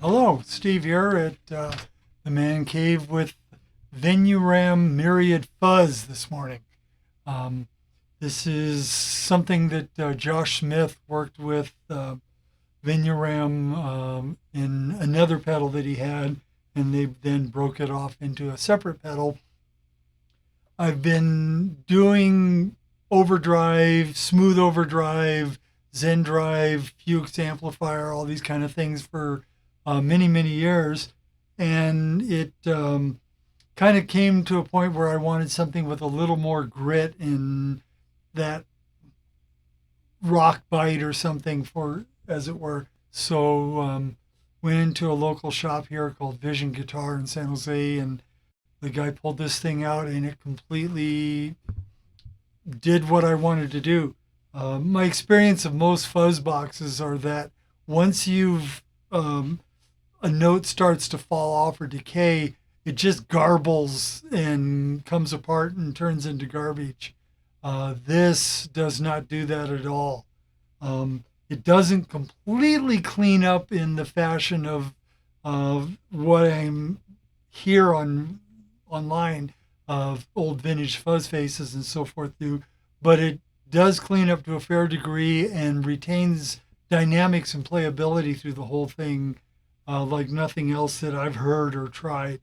Hello, Steve here at the Man Cave with Vemuram Myriad Fuzz this morning. Um, this is something that Josh Smith worked with Vemuram in another pedal that he had, and they then broke it off into a separate pedal. I've been doing overdrive, smooth overdrive, Zen drive, Fuchs amplifier, all these kind of things for many, many years. And it kind of came to a point where I wanted something with a little more grit and that rock bite or something, for as it were. So went into a local shop here called Vision Guitar in San Jose, and the guy pulled this thing out and it completely did what I wanted to do. My experience of most fuzz boxes are that once you've a note starts to fall off or decay, it just garbles and comes apart and turns into garbage. This does not do that at all. It doesn't completely clean up in the fashion of what I'm here online of old vintage fuzz faces and so forth do, but it does clean up to a fair degree and retains dynamics and playability through the whole thing, like nothing else that I've heard or tried.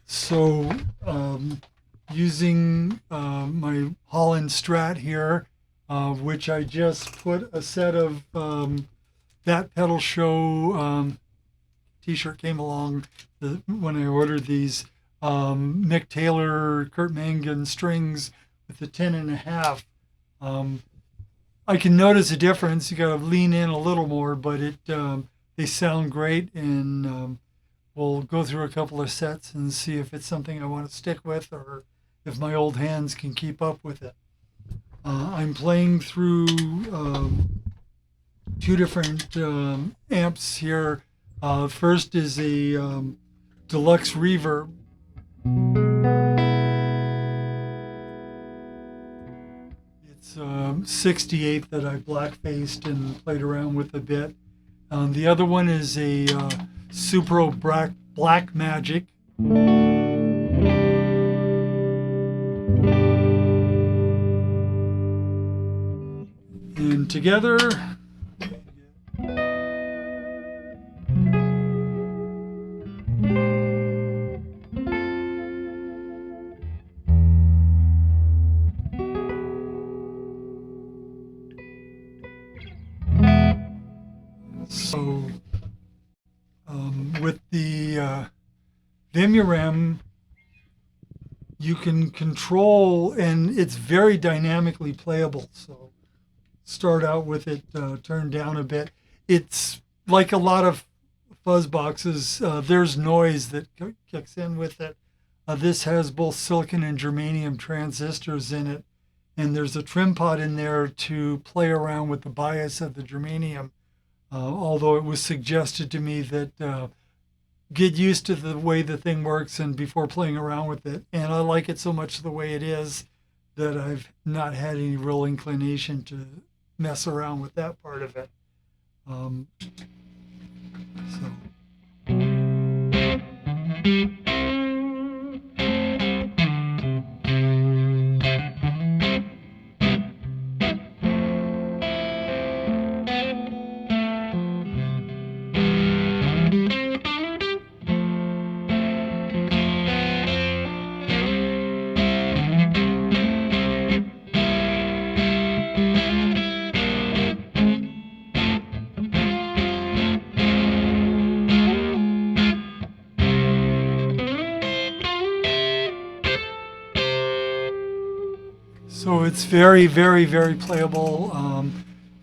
So using my Holland Strat here, which I just put a set of that pedal show t-shirt came along when I ordered these Mick Taylor, Kurt Mangan strings with the 10.5. I can notice a difference. You got to lean in a little more, but they sound great, and we'll go through a couple of sets and see if it's something I want to stick with or if my old hands can keep up with it. I'm playing through two different amps here. First is a Deluxe Reverb. It's 68 that I black-faced and played around with a bit. The other one is a Supro Black Magick. And together, so with the Vemuram, you can control, and it's very dynamically playable. So start out with it turned down a bit. It's like a lot of fuzz boxes. There's noise that kicks in with it. This has both silicon and germanium transistors in it, and there's a trim pot in there to play around with the bias of the germanium. Although it was suggested to me that get used to the way the thing works and before playing around with it. And I like it so much the way it is that I've not had any real inclination to mess around with that part of it. So it's very, very, very playable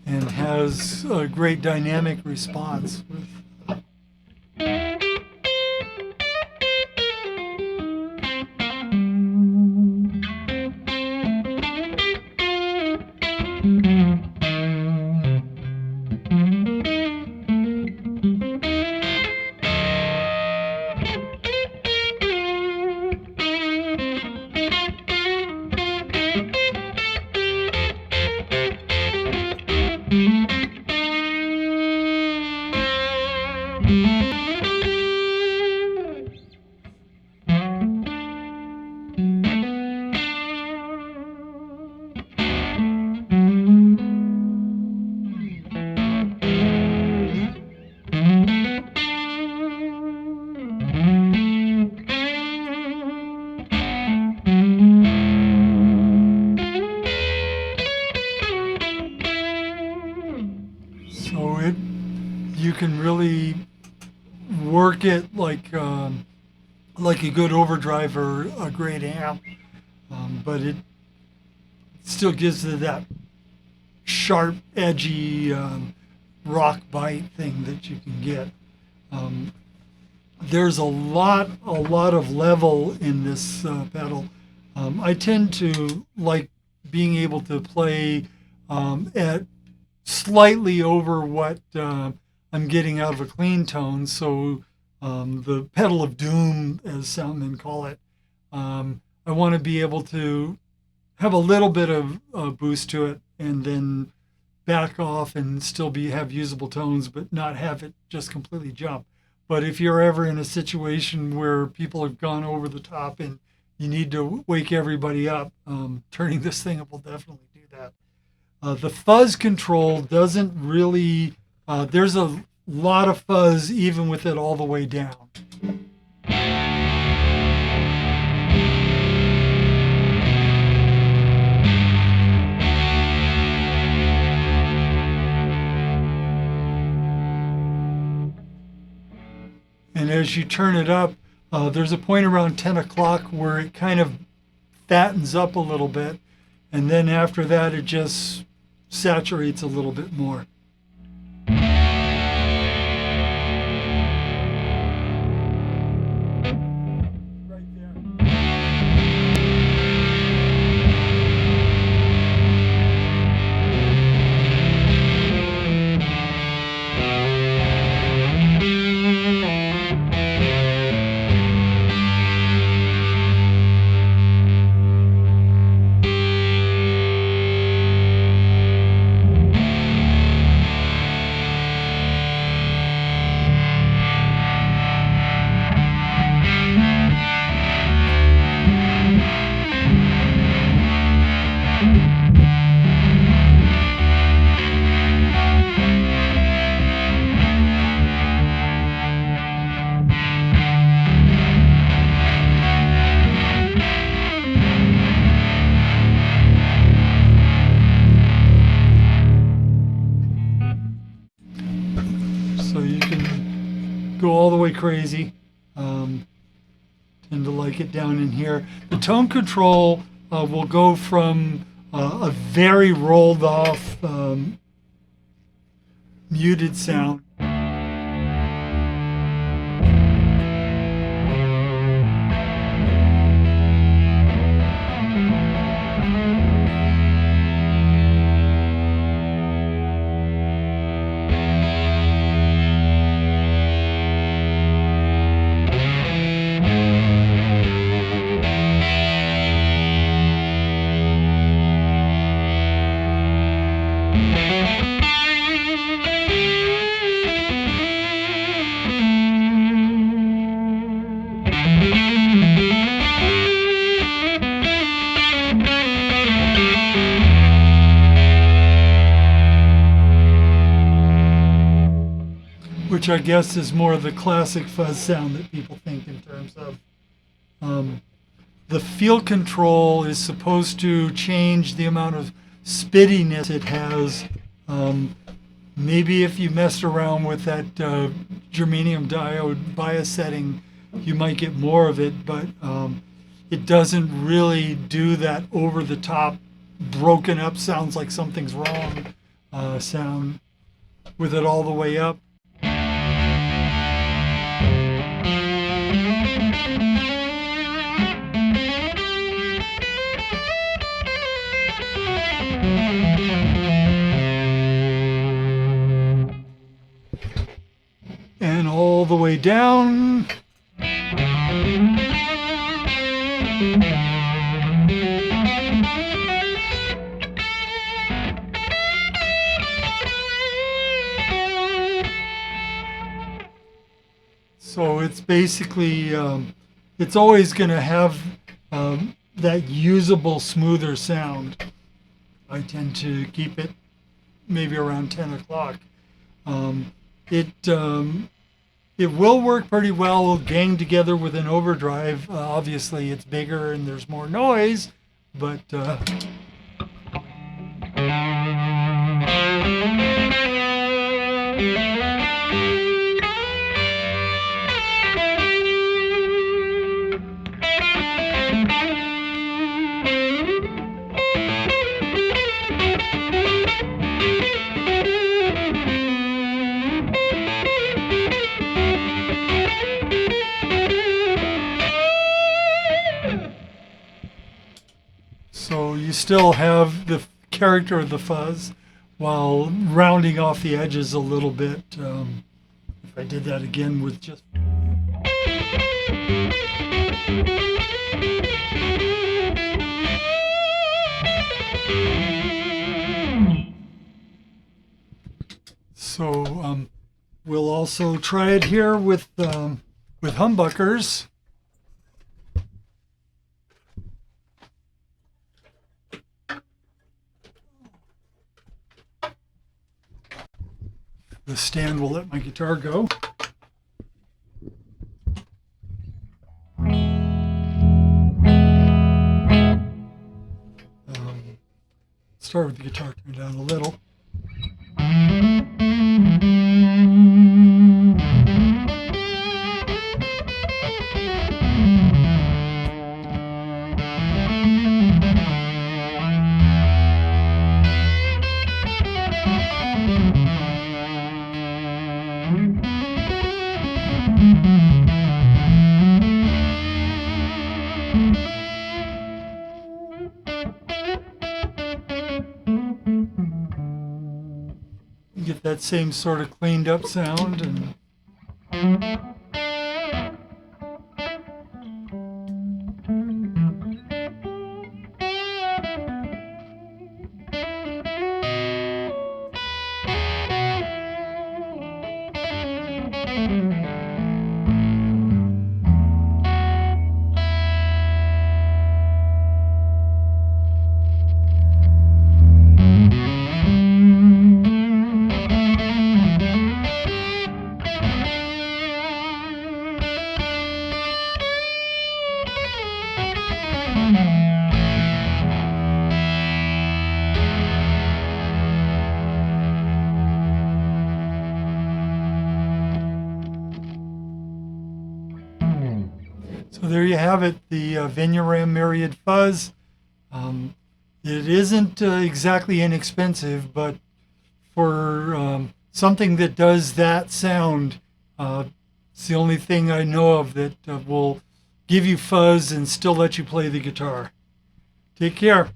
and has a great dynamic response. you can really work it like a good overdrive or a great amp, but it still gives it that sharp, edgy rock bite thing that you can get. There's a lot of level in this pedal. I tend to like being able to play at slightly over what I'm getting out of a clean tone. So the pedal of doom, as soundmen call it, I want to be able to have a little bit of boost to it and then back off and still have usable tones, but not have it just completely jump. But if you're ever in a situation where people have gone over the top and you need to wake everybody up, turning this thing up will definitely do that. The fuzz control doesn't really, there's a lot of fuzz even with it all the way down. And as you turn it up, there's a point around 10 o'clock where it kind of fattens up a little bit. And then after that, it just saturates a little bit more. Right there. So you can go all the way crazy. Tend to like it down in here. The tone control will go from a very rolled off muted sound which I guess is more of the classic fuzz sound that people think in terms of. The field control is supposed to change the amount of spittiness it has. Maybe if you messed around with that germanium diode bias setting, you might get more of it, but it doesn't really do that over the top, broken up, sounds like something's wrong sound with it all the way up. And all the way down. So it's basically, it's always going to have that usable, smoother sound. I tend to keep it maybe around 10 o'clock. It will work pretty well gang together with an overdrive. Obviously, it's bigger and there's more noise, but still have the character of the fuzz while rounding off the edges a little bit. If I did that again with just... So we'll also try it here with humbuckers. The stand will let my guitar go. Start with the guitar turned down a little. Get that same sort of cleaned up sound. And so there you have it, the Vemuram Myriad Fuzz. It isn't exactly inexpensive, but for something that does that sound, it's the only thing I know of that will give you fuzz and still let you play the guitar. Take care.